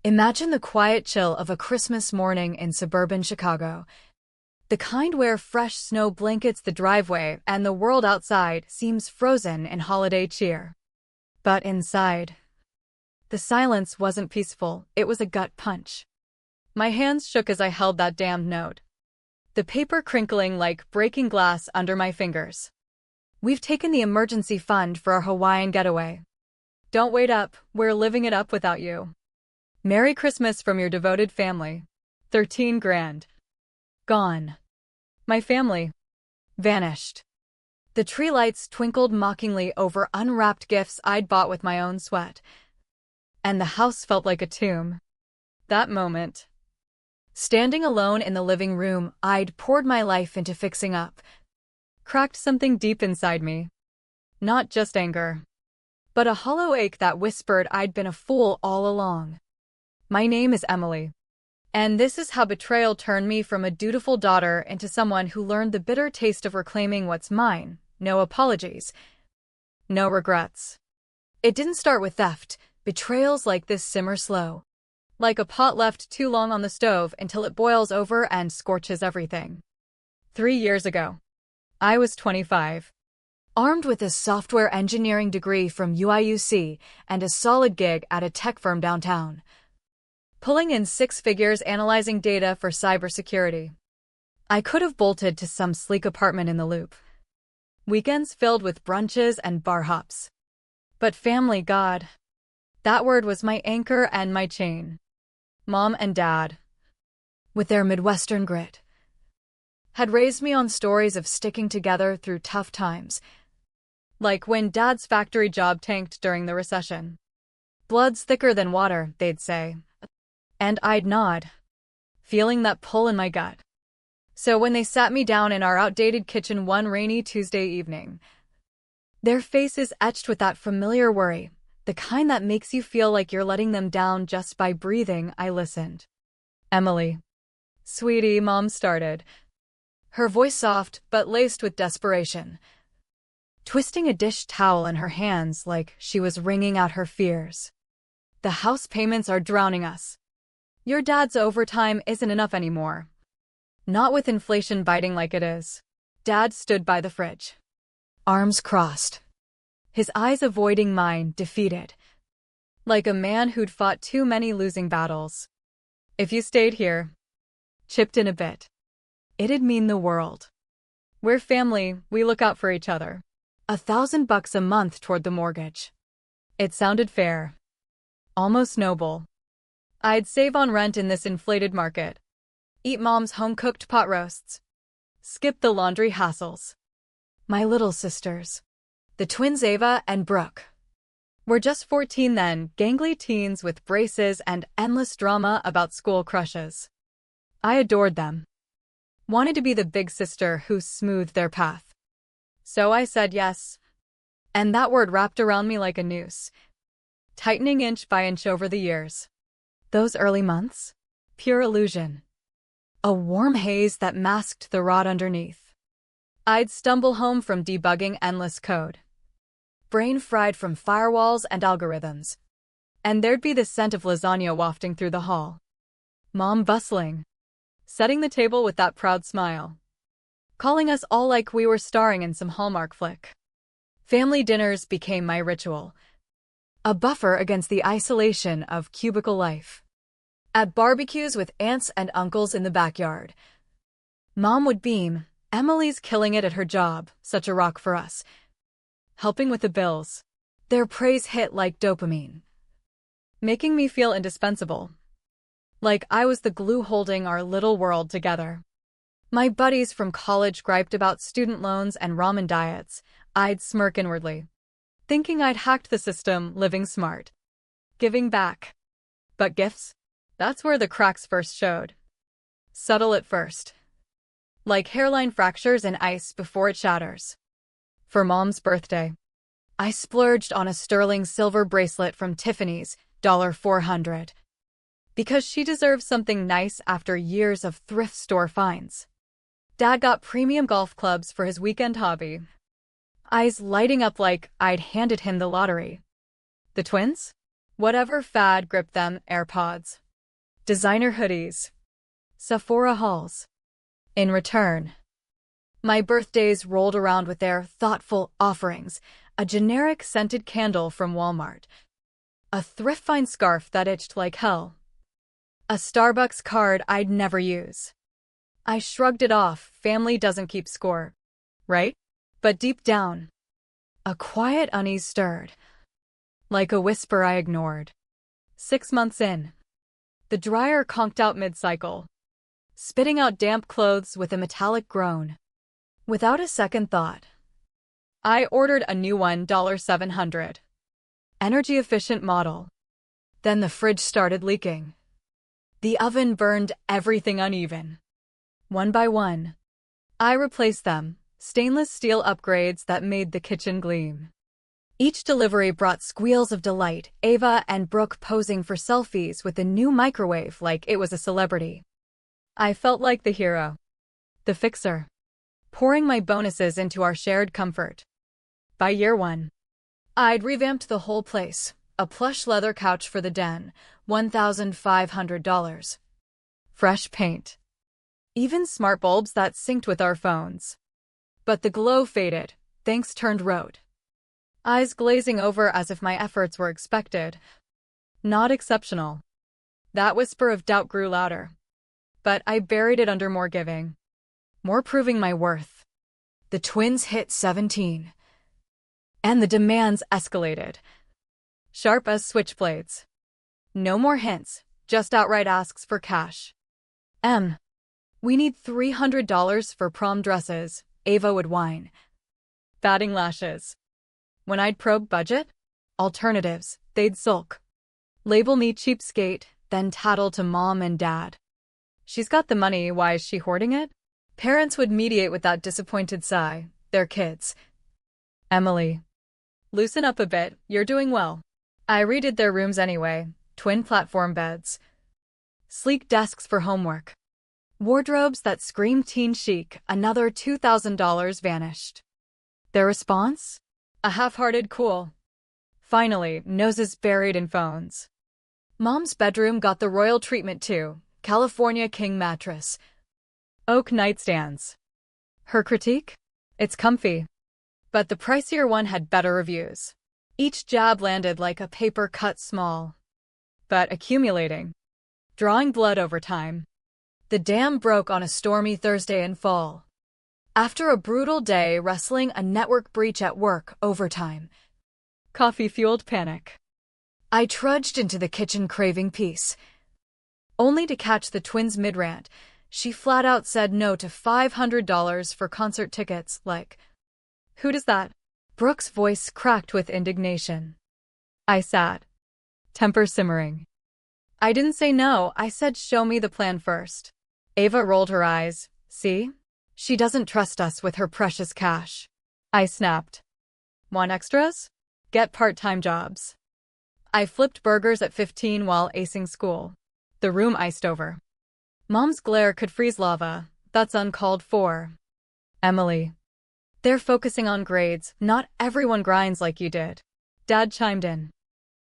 Imagine the quiet chill of a Christmas morning in suburban Chicago. The kind where fresh snow blankets the driveway and the world outside seems frozen in holiday cheer. But inside, the silence wasn't peaceful, it was a gut punch. My hands shook as I held that damned note, the paper crinkling like breaking glass under my fingers. We've taken the emergency fund for our Hawaiian getaway. Don't wait up, we're living it up without you. Merry Christmas from your devoted family. 13 grand. Gone. My family. Vanished. The tree lights twinkled mockingly over unwrapped gifts I'd bought with my own sweat. And the house felt like a tomb. That moment. Standing alone in the living room I'd poured my life into fixing up, cracked something deep inside me. Not just anger, but a hollow ache that whispered I'd been a fool all along. My name is Emily. And this is how betrayal turned me from a dutiful daughter into someone who learned the bitter taste of reclaiming what's mine. No apologies. No regrets. It didn't start with theft. Betrayals like this simmer slow. Like a pot left too long on the stove until it boils over and scorches everything. 3 years ago, I was 25. Armed with a software engineering degree from UIUC and a solid gig at a tech firm downtown. Pulling in 6 figures analyzing data for cybersecurity. I could have bolted to some sleek apartment in the Loop. Weekends filled with brunches and bar hops. But family, God. That word was my anchor and my chain. Mom and Dad, with their Midwestern grit, had raised me on stories of sticking together through tough times. Like when Dad's factory job tanked during the recession. Blood's thicker than water, they'd say. And I'd nod, feeling that pull in my gut. So when they sat me down in our outdated kitchen one rainy Tuesday evening, their faces etched with that familiar worry, the kind that makes you feel like you're letting them down just by breathing, I listened. Emily. Sweetie, Mom started. Her voice soft but laced with desperation. Twisting a dish towel in her hands like she was wringing out her fears. The house payments are drowning us. Your dad's overtime isn't enough anymore. Not with inflation biting like it is. Dad stood by the fridge. Arms crossed. His eyes avoiding mine, defeated. Like a man who'd fought too many losing battles. If you stayed here, chipped in a bit, it'd mean the world. We're family, we look out for each other. $1,000 a month toward the mortgage. It sounded fair. Almost noble. I'd save on rent in this inflated market. Eat Mom's home-cooked pot roasts. Skip the laundry hassles. My little sisters, the twins Ava and Brooke, were just 14 then, gangly teens with braces and endless drama about school crushes. I adored them. Wanted to be the big sister who smoothed their path. So I said yes. And that word wrapped around me like a noose, tightening inch by inch over the years. Those early months? Pure illusion. A warm haze that masked the rot underneath. I'd stumble home from debugging endless code. Brain fried from firewalls and algorithms. And there'd be the scent of lasagna wafting through the hall. Mom bustling. Setting the table with that proud smile. Calling us all like we were starring in some Hallmark flick. Family dinners became my ritual. A buffer against the isolation of cubicle life. At barbecues with aunts and uncles in the backyard. Mom would beam, Emily's killing it at her job, such a rock for us. Helping with the bills. Their praise hit like dopamine. Making me feel indispensable. Like I was the glue holding our little world together. My buddies from college griped about student loans and ramen diets. I'd smirk inwardly, thinking I'd hacked the system, living smart. Giving back. But gifts? That's where the cracks first showed. Subtle at first. Like hairline fractures in ice before it shatters. For Mom's birthday, I splurged on a sterling silver bracelet from Tiffany's, $400. Because she deserves something nice after years of thrift store finds. Dad got premium golf clubs for his weekend hobby. Eyes lighting up like I'd handed him the lottery. The twins? Whatever fad gripped them, AirPods, designer hoodies, Sephora hauls. In return, my birthdays rolled around with their thoughtful offerings, a generic scented candle from Walmart, a thrift find scarf that itched like hell, a Starbucks card I'd never use. I shrugged it off. Family doesn't keep score, right? But deep down, a quiet unease stirred, like a whisper I ignored. 6 months in, the dryer conked out mid-cycle, spitting out damp clothes with a metallic groan. Without a second thought, I ordered a new $700 energy-efficient model. Then the fridge started leaking. The oven burned everything uneven. One by one, I replaced them, stainless steel upgrades that made the kitchen gleam. Each delivery brought squeals of delight, Ava and Brooke posing for selfies with the new microwave like it was a celebrity. I felt like the hero, the fixer, pouring my bonuses into our shared comfort. By year 1, I'd revamped the whole place. A plush leather couch for the den, $1,500. Fresh paint. Even smart bulbs that synced with our phones. But the glow faded, thanks turned rote. Eyes glazing over as if my efforts were expected. Not exceptional. That whisper of doubt grew louder. But I buried it under more giving. More proving my worth. The twins hit 17. And the demands escalated. Sharp as switchblades. No more hints, just outright asks for cash. We need $300 for prom dresses, Ava would whine. Batting lashes. When I'd probe budget, alternatives, they'd sulk. Label me cheapskate, then tattle to mom and dad. She's got the money, why is she hoarding it? Parents would mediate with that disappointed sigh, their kids. Emily. Loosen up a bit, you're doing well. I redid their rooms anyway, twin platform beds. Sleek desks for homework. Wardrobes that scream teen chic, another $2,000 vanished. Their response? A half-hearted cool. Finally, noses buried in phones. Mom's bedroom got the royal treatment too, California king mattress. Oak nightstands. Her critique? It's comfy. But the pricier one had better reviews. Each jab landed like a paper cut small. But accumulating. Drawing blood over time. The dam broke on a stormy Thursday in fall. After a brutal day wrestling a network breach at work overtime. Coffee-fueled panic. I trudged into the kitchen craving peace. Only to catch the twins' mid-rant. She flat out said no to $500 for concert tickets, like, who does that? Brooke's voice cracked with indignation. I sat, temper simmering. I didn't say no, I said show me the plan first. Ava rolled her eyes. See? She doesn't trust us with her precious cash. I snapped. Want extras? Get part-time jobs. I flipped burgers at 15 while acing school. The room iced over. Mom's glare could freeze lava. That's uncalled for. Emily. They're focusing on grades, not everyone grinds like you did. Dad chimed in.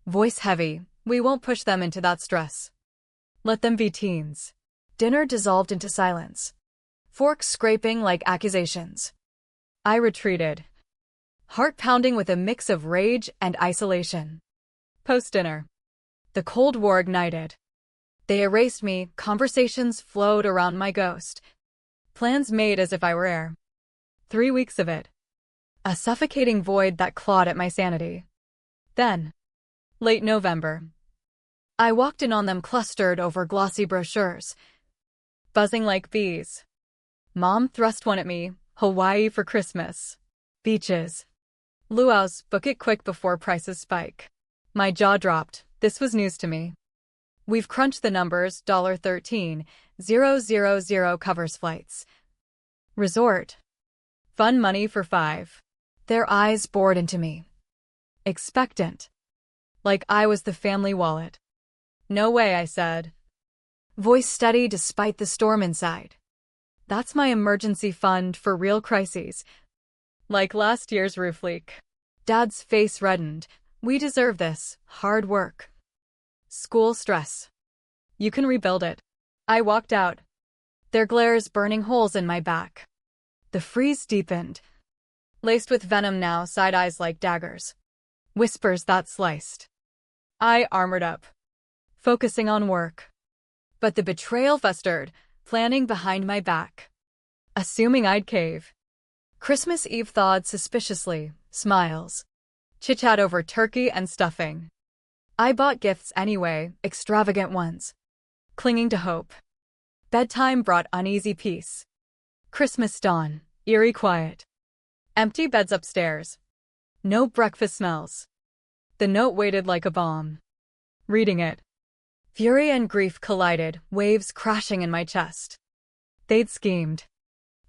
Voice heavy, we won't push them into that stress. Let them be teens. Dinner dissolved into silence. Forks scraping like accusations. I retreated. Heart pounding with a mix of rage and isolation. Post-dinner. The Cold War ignited. They erased me, conversations flowed around my ghost. Plans made as if I were air. 3 weeks of it. A suffocating void that clawed at my sanity. Then, late November, I walked in on them clustered over glossy brochures, buzzing like bees. Mom thrust one at me, Hawaii for Christmas. Beaches. Luau's, book it quick before prices spike. My jaw dropped, this was news to me. We've crunched the numbers, $13,000 covers flights. Resort. Fun money for 5. Their eyes bored into me. Expectant. Like I was the family wallet. No way, I said. Voice steady despite the storm inside. That's my emergency fund for real crises. Like last year's roof leak. Dad's face reddened. We deserve this. Hard work. School stress. You can rebuild it. I walked out, their glares burning holes in my back. The freeze deepened, laced with venom now, side eyes like daggers. Whispers that sliced. I armored up, focusing on work. But the betrayal festered, planning behind my back. Assuming I'd cave. Christmas Eve thawed suspiciously, smiles. Chit-chat over turkey and stuffing. I bought gifts anyway, extravagant ones. Clinging to hope. Bedtime brought uneasy peace. Christmas dawn, eerie quiet. Empty beds upstairs. No breakfast smells. The note waited like a bomb. Reading it. Fury and grief collided, waves crashing in my chest. They'd schemed.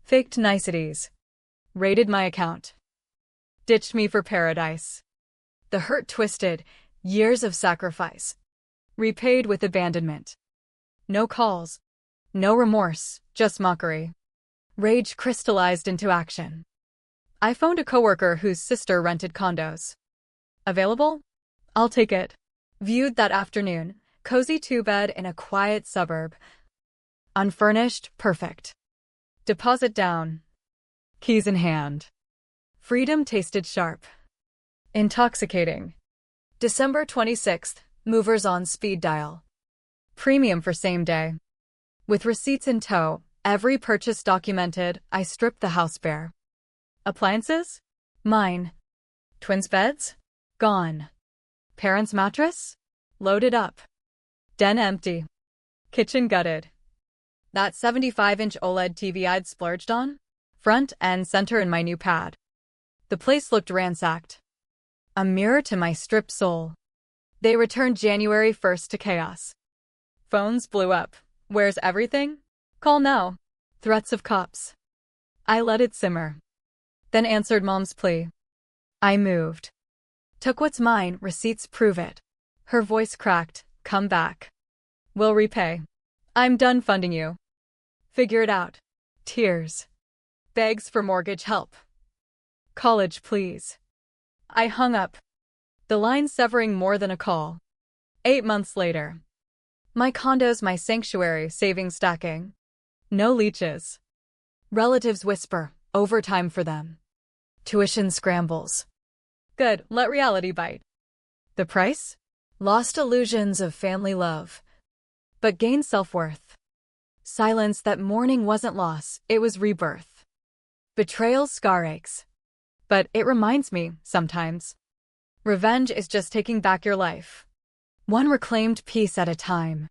Faked niceties. Raided my account. Ditched me for paradise. The hurt twisted, years of sacrifice. Repaid with abandonment. No calls. No remorse, just mockery. Rage crystallized into action. I phoned a coworker whose sister rented condos. Available? I'll take it. Viewed that afternoon, cozy two-bed in a quiet suburb. Unfurnished, perfect. Deposit down. Keys in hand. Freedom tasted sharp. Intoxicating. December 26th, movers on speed dial. Premium for same day. With receipts in tow, every purchase documented, I stripped the house bare. Appliances? Mine. Twins beds? Gone. Parents' mattress? Loaded up. Den empty. Kitchen gutted. That 75-inch OLED TV I'd splurged on? Front and center in my new pad. The place looked ransacked. A mirror to my stripped soul. They returned January 1st to chaos. Phones blew up. Where's everything? Call now. Threats of cops. I let it simmer. Then answered Mom's plea. I moved. Took what's mine, receipts prove it. Her voice cracked. Come back. We'll repay. I'm done funding you. Figure it out. Tears. Begs for mortgage help. College, please. I hung up. The line severing more than a call. 8 months later. My condo's my sanctuary, savings stacking. No leeches. Relatives whisper, overtime for them. Tuition scrambles. Good, let reality bite. The price? Lost illusions of family love. But gained self-worth. Silence that mourning wasn't loss, it was rebirth. Betrayal scar aches. But it reminds me, sometimes. Revenge is just taking back your life. One reclaimed piece at a time.